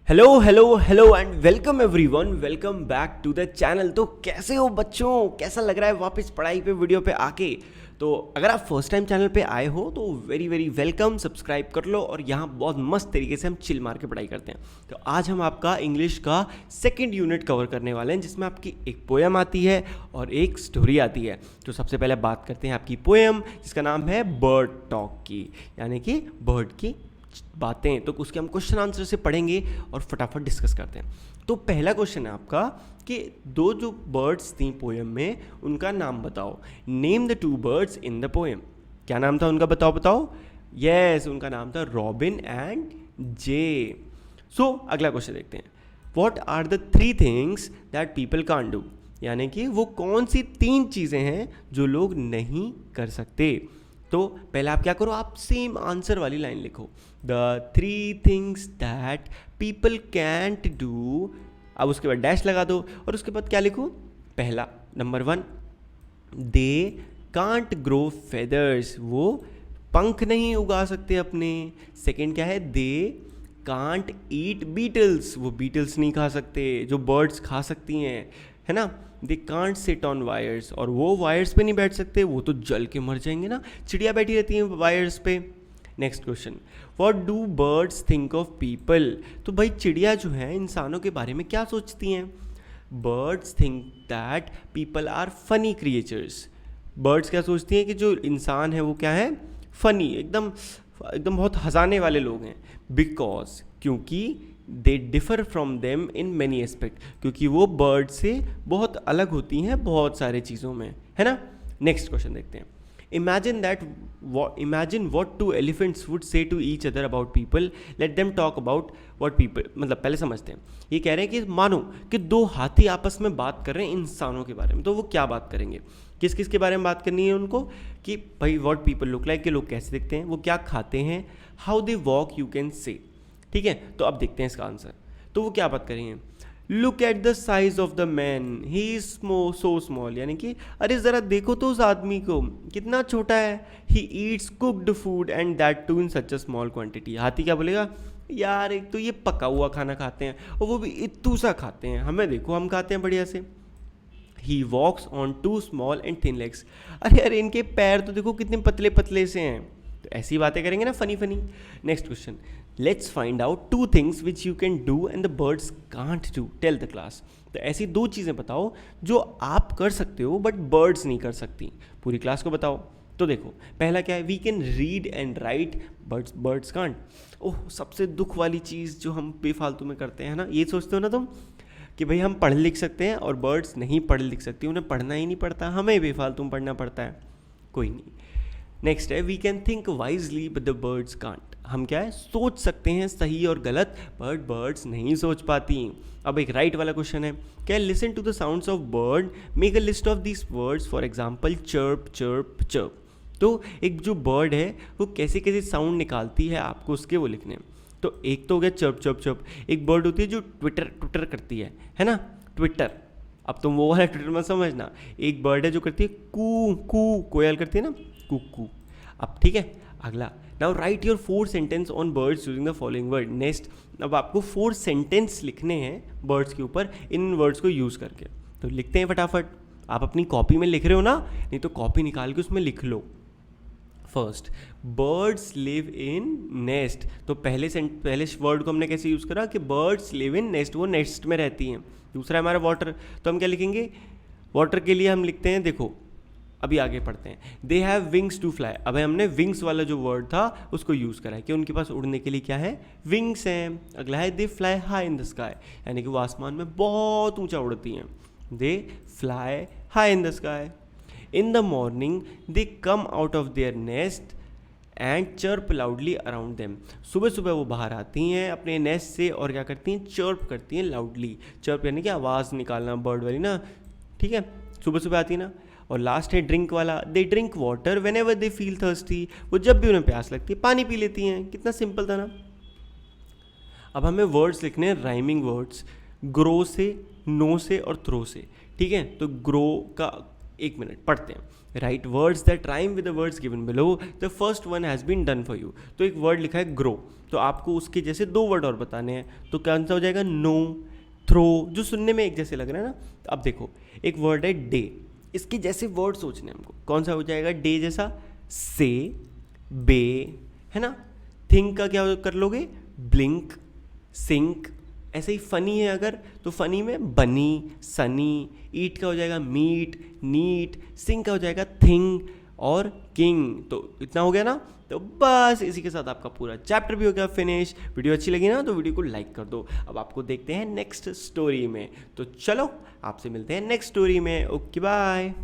Hello hello hello and welcome everyone, welcome back to the channel. तो कैसे हो बच्चों, कैसा लग रहा है वापस पढ़ाई पे वीडियो पे आके। तो अगर आप फर्स्ट टाइम चैनल पे आए हो तो वेरी वेरी वेलकम, सब्सक्राइब कर लो। और यहाँ बहुत मस्त तरीके से हम चिल मार के पढ़ाई करते हैं। तो आज हम आपका इंग्लिश का सेकंड यूनिट कवर करने वाले हैं, जिसमें आपकी एक पोएम आती है और एक स्टोरी आती है। तो सबसे पहले बात करते हैं आपकी पोएम, जिसका नाम है बर्ड टॉक की, यानी कि बर्ड की बातें। तो उसके हम क्वेश्चन आंसर से पढ़ेंगे और फटाफट डिस्कस करते हैं। तो पहला क्वेश्चन है आपका कि दो जो बर्ड्स थी पोएम में, उनका नाम बताओ। Name the two birds in the poem. क्या नाम था उनका, बताओ बताओ। यस, उनका नाम था रॉबिन एंड जे। सो अगला क्वेश्चन देखते हैं। What are the three things that people can't do, यानी कि वो कौन सी तीन चीज़ें हैं जो लोग नहीं कर सकते। तो पहले आप क्या करो, आप सेम आंसर वाली लाइन लिखो, the three things that people can't do. अब उसके बाद डैश लगा दो और उसके बाद क्या लिखो, पहला number 1, they can't grow feathers, वो पंख नहीं उगा सकते अपने। सेकंड क्या है, दे कांट ईट बीटल्स, वो बीटल्स नहीं खा सकते जो बर्ड्स खा सकती हैं, है ना। They can't sit on wires, और वो वायर्स पे नहीं बैठ सकते, वो तो जल के मर जाएंगे ना, चिड़िया बैठी रहती हैं वायर्स पे। Next question, what do birds think of people. तो भाई चिड़िया जो है इंसानों के बारे में क्या सोचती हैं। Birds think that people are funny creatures. Birds क्या सोचती हैं कि जो इंसान है वो क्या है, फनी, एकदम एकदम बहुत हंसाने वाले लोग हैं। बिकॉज, क्योंकि they differ from them in many aspect, क्योंकि वो बर्ड से बहुत अलग होती हैं बहुत सारे चीज़ों में, है ना। नेक्स्ट क्वेश्चन देखते हैं। Imagine what two elephants would say to each other about people, let them talk about what people. मतलब पहले समझते हैं, ये कह रहे हैं कि मानो कि दो हाथी आपस में बात कर रहे हैं इंसानों के बारे में, तो वो क्या बात करेंगे, किस किस के बारे में बात करनी है उनको, कि भाई व्हाट पीपल लुक लाइक, के लोग कैसे दिखते हैं, वो क्या खाते हैं, how they walk you can say. ठीक है, तो अब देखते हैं इसका आंसर। तो वो क्या बात करेंगे, look at the size of the man, he is so small, यानी कि अरे ज़रा देखो तो उस आदमी को, कितना छोटा है। He eats cooked food and that too in such a small quantity. हाथी क्या बोलेगा, यार एक तो ये पका हुआ खाना खाते हैं और वो भी इतू सा खाते हैं, हमें देखो हम खाते हैं बढ़िया से। He walks on two small and thin legs, अरे अरे इनके पैर तो देखो कितने पतले पतले से हैं। तो ऐसी बातें करेंगे ना, funny funny. Next question, let's find out two things which you can do and the birds can't do, tell the class. तो ऐसी दो चीज़ें बताओ जो आप कर सकते हो बट बर्ड्स नहीं कर सकती, पूरी क्लास को बताओ। तो देखो पहला क्या है, we can read and write, birds can't. Oh, सबसे दुख वाली चीज़ जो हम बेफालतू में करते हैं ना, ये सोचते हो ना तुम कि भाई हम पढ़ लिख सकते हैं और बर्ड्स नहीं पढ़ लिख सकती, उन्हें पढ़ना ही नहीं पड़ता, हमें बेफालतू में पढ़ना पड़ता है। कोई नहीं। नेक्स्ट है, we can think wisely but the birds can't. हम क्या है, सोच सकते हैं सही और गलत, बट बर्ड्स नहीं सोच पाती। अब एक राइट वाला क्वेश्चन है, क्या listen to the sounds of bird, make a list of these words, for example chirp chirp chirp. तो एक जो बर्ड है वो कैसे कैसे साउंड निकालती है, आपको उसके वो लिखने हैं। तो एक तो हो गया चर्प चर्प चर्प। एक बर्ड होती है जो ट्विटर ट्विटर करती है ना, ट्विटर। अब तुम वो वाला ट्विटर मत समझना। एक बर्ड है जो करती है कू कू, कोयल करती है ना कुकू। अब ठीक है, अगला, now right your 4 sentence on birds using the following word. Next, अब आपको 4 सेंटेंस लिखने हैं बर्ड्स के ऊपर इन वर्ड्स को यूज़ करके। तो लिखते हैं फटाफट। आप अपनी कॉपी में लिख रहे हो ना, नहीं तो कॉपी निकाल के उसमें लिख लो। First, birds live in nest. तो पहले वर्ड को हमने कैसे यूज़ करा कि बर्ड्स लिव इन नेस्ट, वो नेस्ट में रहती हैं। दूसरा हमारा वाटर, तो हम क्या लिखेंगे, वाटर के लिए हम लिखते हैं, देखो अभी आगे पढ़ते हैं, they have wings to fly. अब हमने विंग्स वाला जो वर्ड था उसको यूज़ करा है कि उनके पास उड़ने के लिए क्या है, विंग्स हैं। अगला है, they fly high in the sky, यानी कि वो आसमान में बहुत ऊंचा उड़ती हैं। They fly high in the sky. In the morning they come out of their nest and chirp loudly around them. सुबह सुबह वो बाहर आती हैं अपने नेस्ट से और क्या करती हैं, चर्प करती हैं लाउडली। चर्प यानी कि आवाज़ निकालना बर्ड वाली ना, ठीक है, सुबह सुबह आती है ना। और लास्ट है ड्रिंक वाला, they drink water when ever they feel thirsty. वो जब भी उन्हें प्यास लगती है पानी पी लेती हैं। कितना सिंपल था ना। अब हमें वर्ड्स लिखने हैं, राइमिंग वर्ड्स, ग्रो से, नो से और थ्रो से। ठीक है, तो ग्रो का एक मिनट पढ़ते हैं। Write words that rhyme with the words given below, the first one has been done for you. तो एक वर्ड लिखा है ग्रो, तो आपको उसके जैसे 2 वर्ड और बताने हैं, तो कौन सा हो जाएगा, नो, थ्रो, जो सुनने में एक जैसे लग रहा है ना। अब देखो एक वर्ड है डे, इसके जैसे वर्ड सोचने हैं हमको, कौन सा हो जाएगा डे जैसा, से, बे, है ना। थिंक का क्या कर लोगे, ब्लिंक, सिंक। ऐसे ही फनी है अगर, तो फनी में बनी, सनी। ईट का हो जाएगा मीट, नीट। सिंग का हो जाएगा थिंग, और किंग। तो इतना हो गया ना। तो बस इसी के साथ आपका पूरा चैप्टर भी हो गया फिनिश। वीडियो अच्छी लगी ना तो वीडियो को लाइक कर दो। अब आपको देखते हैं नेक्स्ट स्टोरी में, तो चलो आपसे मिलते हैं नेक्स्ट स्टोरी में। Okay bye.